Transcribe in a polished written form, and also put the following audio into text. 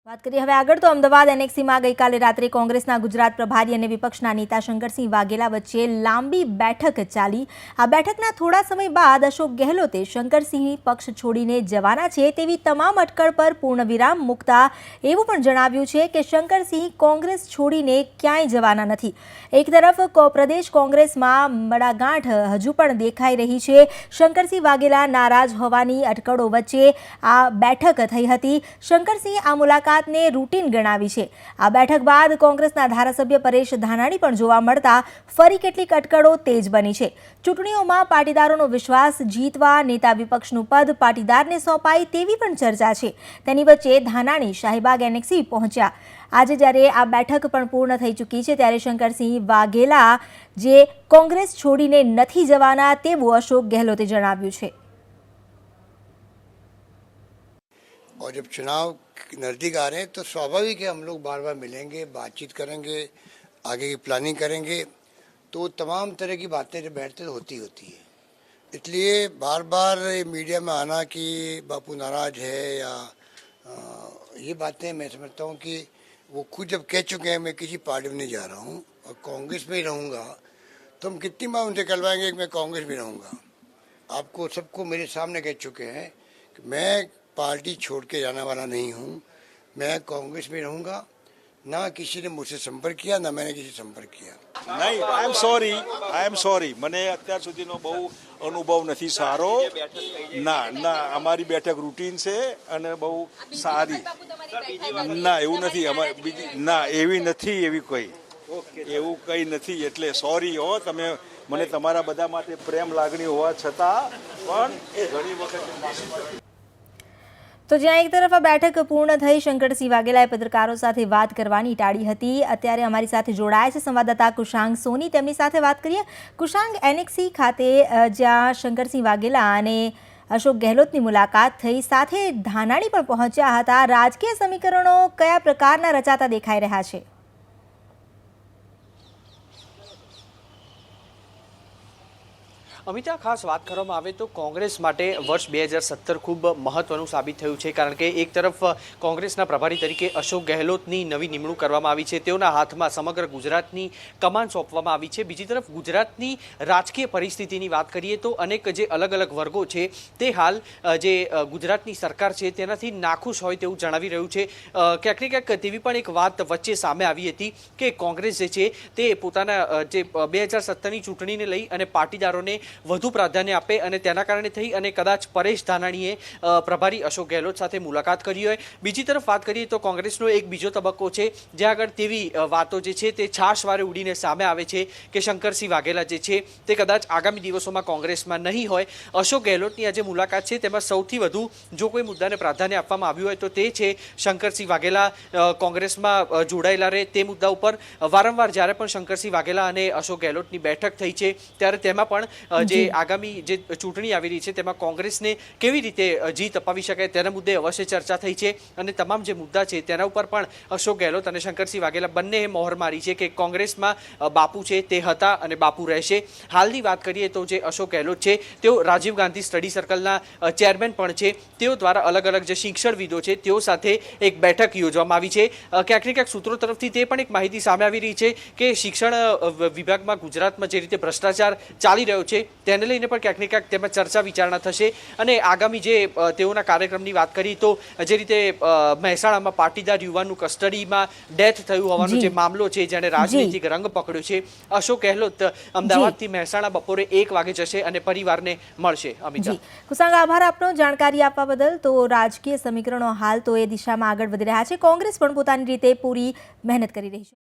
વાત કરીએ હવે આગળ તો અમદાવાદ એનેક્સીમાં ગઈકાલે રાત્રે કોંગ્રેસના ગુજરાત પ્રભારી અને વિપક્ષના નેતા શંકરસિંહ વાઘેલા વચ્ચે લાંબી બેઠક ચાલી। આ બેઠકના થોડા સમય બાદ અશોક ગેહલોતે શંકરસિંહ પક્ષ છોડીને જવાના છે તેવી તમામ અટકળ પર પૂર્ણવિરામ મૂકતા એવું પણ જણાવ્યું છે કે શંકરસિંહ કોંગ્રેસ છોડીને ક્યાંય જવાના નથી। એક તરફ પ્રદેશ કોંગ્રેસમાં મડાગાંઠ હજુ પણ દેખાઈ રહી છે। શંકરસિંહ વાઘેલા નારાજ હોવાની અટકળો વચ્ચે આ બેઠક થઈ હતી। શંકરસિંહ આ મુલાકાત ने रूटीन गणावी छे। आ बैठक बाद कोंग्रेसना धारासभ्य परेश धानाणी पण जोवा मळता फरी केटलीक अटकळो तेज बनी छे। चूंटणीओमां पाटीदारोनो विश्वास जीतवा नेता विपक्षनुं पद पाटीदारने सोंपाय तेवी पण चर्चा छे। तेनी वच्चे धानाणी शाहीबाग एनेक्सी पहोंच्या। आज ज्यारे आ बैठक पण पूर्ण थई चूकी छे त्यारे शंकरसिंह वाघेला जे कोंग्रेस छोड़ीने नथी जवाना तेवुं अशोक गहलोते जणाव्युं छे। और जब चुनाव नज़दीक आ रहे हैं तो स्वाभाविक है हम लोग बार बार मिलेंगे, बातचीत करेंगे, आगे की प्लानिंग करेंगे। तो तमाम तरह की बातें जब बैठते तो होती है। इसलिए बार बार मीडिया में आना कि बापू नाराज है या ये बातें मैं समझता हूँ कि वो खुद जब कह चुके हैं मैं किसी पार्टी में नहीं जा रहा हूँ और कांग्रेस में ही रहूँगा, तो हम कितनी बार उनसे कहलवाएंगे कि मैं कांग्रेस में रहूँगा। आपको सबको मेरे सामने कह चुके हैं कि मैं पार्टी छोड़ के जाने वाला नहीं हूँ, मैं कांग्रेस में रहूँगा। ना किसी ने मुझसे संपर्क किया, ना मैंने किसी संपर्क किया। नहीं, आई एम सॉरी મને અત્યાર સુધીનો બહુ અનુભવ નથી સારો। ના અમારી બેઠક રૂટીન છે અને બહુ સારી। ના એવું નથી, અમારી બીજી ના એવી નથી, એવું કંઈ નથી। એટલે સોરી હો, તમે મને તમારા બધા માટે પ્રેમ લાગણી હોવા છતાં પણ એ ઘણી વખત तो ज्यां एक तरफ आ बैठक पूर्ण थई शंकरसिंह वाघेलाए पत्रकारों साथे बात करवानी टाळी हती। अत्यारे अमारी साथे जोड़ाया छे संवाददाता कुशांग सोनी, तेमनी साथे बात करीए। कुशांग, एनेक्सी खाते ज्यां शंकरसिंह वाघेला अने अशोक गहलोतनी मुलाकात थई, साथे धानाणी पण पहोंच्या हता। राजकीय समीकरणों कया प्रकारना रचाता देखाई रह्या छे? अमिता, खास बात કરવામાં આવે તો કોંગ્રેસ માટે વર્ષ 2017 ખૂબ મહત્વનું સાબિત થયું છે, કારણ કે એક તરફ કોંગ્રેસના પ્રભારી તરીકે અશોક ગહેલોતની નવી નિમણૂક કરવામાં આવી છે, તેઓના હાથમાં સમગ્ર ગુજરાતની કમાન સોંપવામાં આવી છે। બીજી તરફ ગુજરાતની રાજકીય પરિસ્થિતિની વાત કરીએ તો અનેક જે અલગ અલગ વર્ગો છે તે હાલ જે ગુજરાતની સરકાર છે તેનાથી નાખુશ હોય તેવું જણાવી રહ્યું છે। ક્યાંક ને ક્યાંક તેવી પણ એક વાત વચ્ચે સામે આવી હતી કે કોંગ્રેસ જે છે તે પોતાના જે 2017ની ચૂંટણીને લઈ અને પાટીદારોને વધુ પ્રાધાન્ય આપે અને તેના કારણે થઈ અને કદાચ પરેશ ધાનાણીએ પ્રભારી અશોક ગહેલોત સાથે મુલાકાત કરી હોય। બીજી તરફ વાત કરીએ તો કોંગ્રેસનો એક બીજો તબક્કો છે જ્યાં આગળ તેવી વાતો જે છે તે છાશવારે ઉડીને સામે આવે છે કે શંકરસિંહ વાઘેલા જે છે તે કદાચ આગામી દિવસોમાં કોંગ્રેસમાં નહીં હોય। અશોક ગહેલોતની આ જે મુલાકાત છે તેમાં સૌથી વધુ જો કોઈ મુદ્દાને પ્રાધાન્ય આપવામાં આવ્યું હોય તો તે છે શંકરસિંહ વાઘેલા કોંગ્રેસમાં જોડાયેલા રહે તે મુદ્દા ઉપર। વારંવાર જ્યારે પણ શંકરસિંહ વાઘેલા અને અશોક ગહેલોતની બેઠક થઈ છે ત્યારે તેમાં પણ જે આગામી જે ચૂંટણી આવી રહી છે તેમાં કોંગ્રેસને કેવી રીતે જીત અપાવી શકાય તેના મુદ્દે અવશ્ય ચર્ચા થઈ છે અને તમામ જે મુદ્દા છે તેના ઉપર પણ અશોક ગહેલોત અને શંકરસિંહ વાઘેલા બંનેએ મોહર મારી છે કે કોંગ્રેસમાં બાપુ છે તે હતા અને બાપુ રહેશે। હાલની વાત કરીએ તો જે અશોક ગહેલોત છે તેઓ રાજીવ ગાંધી સ્ટડી સર્કલના ચેરમેન પણ છે। તેઓ દ્વારા અલગ અલગ જે શિક્ષણવિદો છે તેઓ સાથે એક બેઠક યોજવામાં આવી છે। ક્યાંક ને ક્યાંક સૂત્રો તરફથી તે પણ એક માહિતી સામે આવી રહી છે કે શિક્ષણ વિભાગમાં ગુજરાતમાં જે રીતે ભ્રષ્ટાચાર ચાલી રહ્યો છે તેને લઈને પણ ક્યાંક ને ક્યાંક તેમાં ચર્ચા વિચારણા થશે અને આગામી જે તેઓના કાર્યક્રમની વાત કરીએ તો જે રીતે મહેસાણામાં પાટીદાર યુવાનનું કસ્ટડીમાં ડેથ થયું હોવાનો જે મામલો છે જેને રાજનીતિક રંગ પકડ્યો છે, અશોક ગહેલોત અમદાવાદથી મહેસાણા બપોરે 1 વાગે જશે અને પરિવારને મળશે। અમિતા, કુશાંગ, આભાર આપનો જાણકારી આપવા બદલ। તો રાજકીય સમીકરણો હાલ તો એ દિશામાં આગળ વધી રહ્યા છે। કોંગ્રેસ પણ પોતાની રીતે પૂરી મહેનત કરી રહી છે।